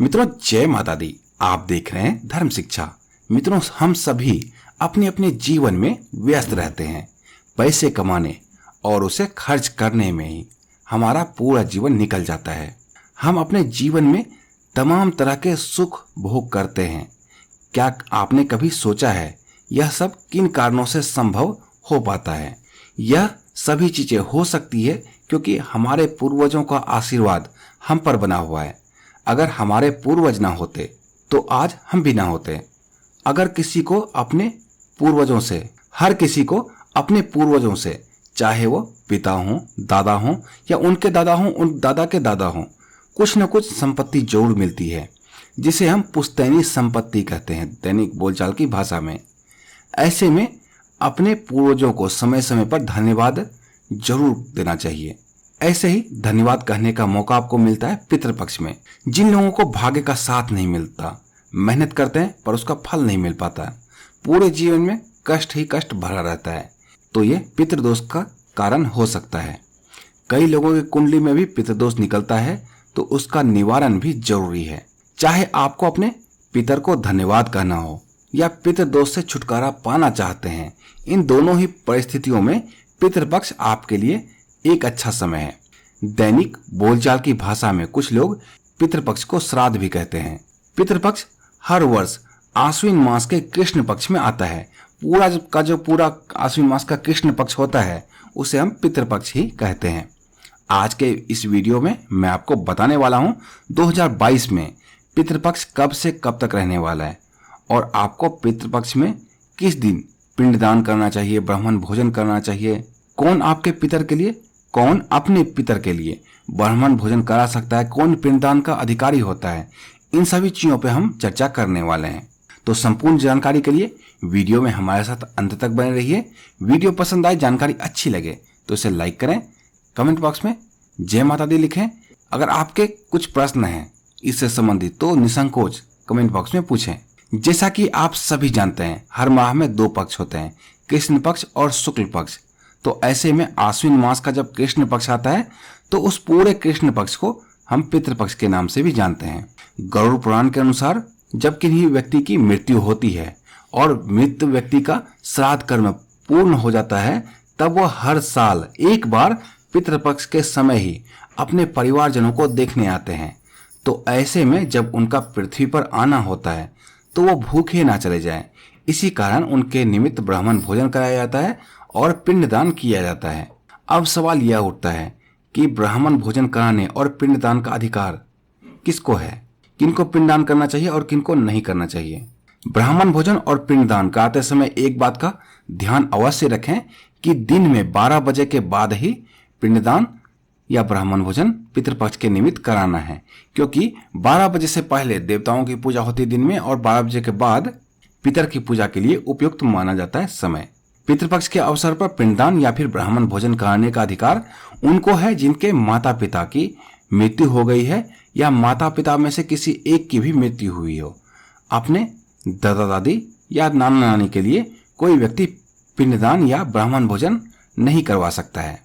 मित्रों, जय माता दी। आप देख रहे हैं धर्म शिक्षा। मित्रों, हम सभी अपने अपने जीवन में व्यस्त रहते हैं। पैसे कमाने और उसे खर्च करने में ही हमारा पूरा जीवन निकल जाता है। हम अपने जीवन में तमाम तरह के सुख भोग करते हैं। क्या आपने कभी सोचा है यह सब किन कारणों से संभव हो पाता है? यह सभी चीजें हो सकती है क्योंकि हमारे पूर्वजों का आशीर्वाद हम पर बना हुआ है। अगर हमारे पूर्वज ना होते तो आज हम भी ना होते। अगर किसी को अपने पूर्वजों से, हर किसी को अपने पूर्वजों से, चाहे वो पिता हों, दादा हों या उनके दादा हों, उन दादा के दादा हों, कुछ न कुछ संपत्ति जरूर मिलती है, जिसे हम पुश्तैनी संपत्ति कहते हैं दैनिक बोलचाल की भाषा में। ऐसे में अपने पूर्वजों को समय समय पर धन्यवाद जरूर देना चाहिए। ऐसे ही धन्यवाद कहने का मौका आपको मिलता है पितृपक्ष में। जिन लोगों को भाग्य का साथ नहीं मिलता, मेहनत करते हैं पर उसका फल नहीं मिल पाता, पूरे जीवन में कष्ट ही कष्ट भरा रहता है, तो ये पितृदोष का कारण हो सकता है। कई लोगों की कुंडली में भी पितृदोष निकलता है, तो उसका निवारण भी जरूरी है। चाहे आपको अपने पितर को धन्यवाद कहना हो या पितृदोष से छुटकारा पाना चाहते हैं, इन दोनों ही परिस्थितियों में पितृपक्ष आपके लिए एक अच्छा समय है। दैनिक बोलचाल की भाषा में कुछ लोग पितृपक्ष को श्राद्ध भी कहते हैं। पितृपक्ष हर वर्ष आश्विन मास के कृष्ण पक्ष में आता है। पूरा आश्विन मास का कृष्ण पक्ष होता है, उसे हम पितृपक्ष ही कहते हैं। आज के इस वीडियो में मैं आपको बताने वाला हूं 2022 में पितृपक्ष कब से कब तक रहने वाला है और आपको पितृपक्ष में किस दिन पिंडदान करना चाहिए, ब्राह्मण भोजन करना चाहिए, कौन आपके पितर के लिए, कौन अपने पितर के लिए ब्राह्मण भोजन करा सकता है, कौन पिंडदान का अधिकारी होता है, इन सभी चीजों पे हम चर्चा करने वाले हैं। तो संपूर्ण जानकारी के लिए वीडियो में हमारे साथ अंत तक बने रहिए। वीडियो पसंद आए, जानकारी अच्छी लगे तो इसे लाइक करें, कमेंट बॉक्स में जय माता दी लिखें। अगर आपके कुछ प्रश्न हैं इससे संबंधित तो निसंकोच कमेंट बॉक्स में पूछें। जैसा कि आप सभी जानते हैं, हर माह में 2 पक्ष होते हैं, कृष्ण पक्ष और शुक्ल पक्ष। तो ऐसे में आश्विन मास का जब कृष्ण पक्ष आता है तो उस पूरे कृष्ण पक्ष को हम पितृपक्ष के नाम से भी जानते हैं। गरुड़ पुराण के अनुसार जब किन्हीं व्यक्ति की मृत्यु होती है और मृत व्यक्ति का श्राद्ध कर्म पूर्ण हो जाता है, तब वह हर साल एक बार पितृपक्ष के समय ही अपने परिवारजनों को देखने आते हैं। तो ऐसे में जब उनका पृथ्वी पर आना होता है तो वो भूखे ना चले जाएं। इसी कारण उनके निमित्त ब्राह्मण भोजन कराया जाता है और पिंडदान किया जाता है। अब सवाल यह उठता है कि ब्राह्मण भोजन कराने और पिंडदान का अधिकार किसको है, किनको पिंडदान करना चाहिए और किनको नहीं करना चाहिए। ब्राह्मण भोजन और पिंडदान कराते समय एक बात का ध्यान अवश्य रखें कि दिन में 12 बजे के बाद ही पिंडदान या ब्राह्मण भोजन पितृपक्ष के निमित्त कराना है, क्योंकि 12 बजे से पहले देवताओं की पूजा होती है दिन में और 12 बजे के बाद पितर की पूजा के लिए उपयुक्त माना जाता है समय। पितृपक्ष के अवसर पर पिंडदान या फिर ब्राह्मण भोजन कराने का अधिकार उनको है जिनके माता पिता की मृत्यु हो गई है या माता पिता में से किसी एक की भी मृत्यु हुई हो। अपने दादा दादी या नाना नानी के लिए कोई व्यक्ति पिंडदान या ब्राह्मण भोजन नहीं करवा सकता है।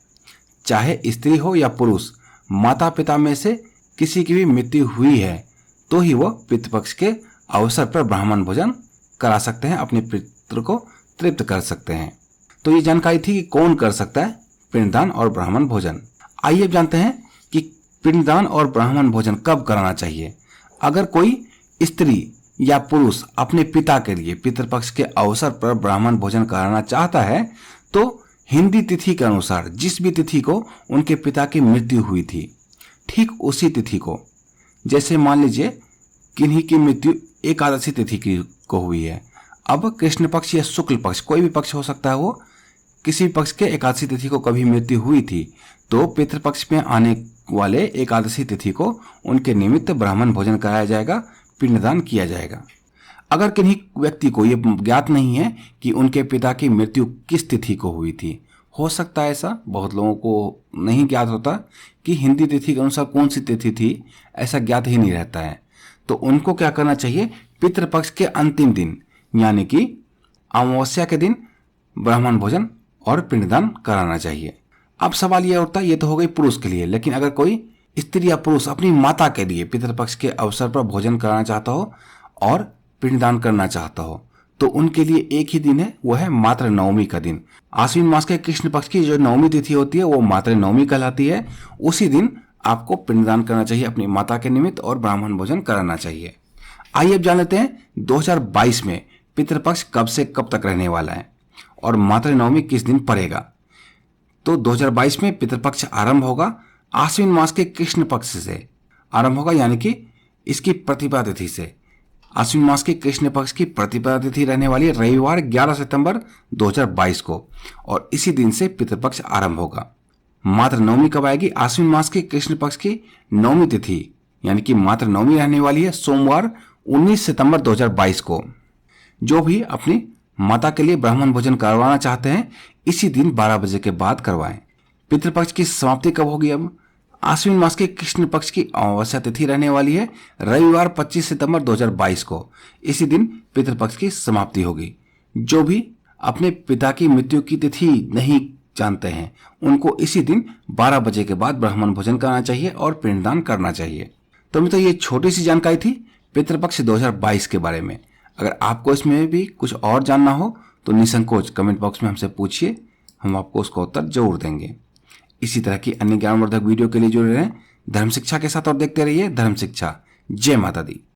चाहे स्त्री हो या पुरुष, माता पिता में से किसी की भी मृत्यु हुई है तो ही वो पितृपक्ष के अवसर पर ब्राह्मण भोजन करा सकते हैं, अपने पितृ को तृप्त कर सकते हैं। तो ये जानकारी थी कि कौन कर सकता है पिंडदान और ब्राह्मण भोजन। आइए अब जानते हैं कि पिंडदान और ब्राह्मण भोजन कब कराना चाहिए। अगर कोई स्त्री या पुरुष अपने पिता के लिए पितृपक्ष के अवसर पर ब्राह्मण भोजन कराना चाहता है तो हिंदी तिथि के अनुसार जिस भी तिथि को उनके पिता की मृत्यु हुई थी, ठीक उसी तिथि को, जैसे मान लीजिए किन्हीं की मृत्यु एकादशी तिथि की को हुई है, अब कृष्ण पक्ष या शुक्ल पक्ष कोई भी पक्ष हो सकता है, वो किसी पक्ष के एकादशी तिथि को कभी मृत्यु हुई थी तो पितृपक्ष में आने वाले एकादशी तिथि को उनके निमित्त ब्राह्मण भोजन कराया जाएगा, पिंडदान किया जाएगा। अगर किन्हीं व्यक्ति को ये ज्ञात नहीं है कि उनके पिता की मृत्यु किस तिथि को हुई थी, हो सकता है ऐसा, बहुत लोगों को नहीं ज्ञात होता कि हिंदी तिथि के अनुसार कौन सी तिथि थी, ऐसा ज्ञात ही नहीं रहता है, तो उनको क्या करना चाहिए, पितृपक्ष के अंतिम दिन यानी कि अमावस्या के दिन ब्राह्मण भोजन और पिंडदान कराना चाहिए। अब सवाल यह उठता है, ये तो हो गई पुरुष के लिए, लेकिन अगर कोई स्त्री या पुरुष अपनी माता के लिए पितृपक्ष के अवसर पर भोजन कराना चाहता हो और पिंडदान करना चाहता हो तो उनके लिए एक ही दिन है, वो है मातृ नवमी का दिन। आश्विन मास के कृष्ण पक्ष की जो नवमी तिथि होती है वो मातृ नवमी कहलाती है। उसी दिन आपको पिंडदान करना चाहिए अपनी माता के निमित्त और ब्राह्मण भोजन कराना चाहिए। आइए अब जान लेते हैं 2022 में पितृपक्ष कब से कब तक रहने वाला है और मातृ नवमी किस दिन पड़ेगा। तो 2022 में पितृपक्ष आरंभ होगा आश्विन मास के कृष्ण पक्ष से आरंभ होगा, यानी कि इसकी प्रतिपदा तिथि से। आश्विन मास के कृष्ण पक्ष की प्रतिपदा तिथि रहने वाली है रविवार 11 सितंबर 2022 को और इसी दिन से पितृपक्ष आरंभ होगा। मातृ नवमी कब आएगी? आश्विन मास के कृष्ण पक्ष की नवमी तिथि यानी कि मातृ नवमी रहने वाली है सोमवार 19 सितंबर 2022 को। जो भी अपनी माता के लिए ब्राह्मण भोजन करवाना चाहते हैं इसी दिन 12 बजे के बाद करवाएं। पितृपक्ष की समाप्ति कब होगी? अब आश्विन मास के कृष्ण पक्ष की अमावस्या तिथि रहने वाली है रविवार 25 सितंबर 2022 को। इसी दिन पितृपक्ष की समाप्ति होगी। जो भी अपने पिता की मृत्यु की तिथि नहीं जानते हैं उनको इसी दिन 12 बजे के बाद ब्राह्मण भोजन करना चाहिए और पिंडदान करना चाहिए। तो मित्रों ये छोटी सी जानकारी थी पितृपक्ष 2022 के बारे में। अगर आपको इसमें भी कुछ और जानना हो तो निसंकोच कमेंट बॉक्स में हमसे पूछिए, हम आपको उसका उत्तर जरूर देंगे। इसी तरह की अन्य ज्ञानवर्धक वीडियो के लिए जुड़े रहें धर्म शिक्षा के साथ और देखते रहिए धर्म शिक्षा। जय माता दी।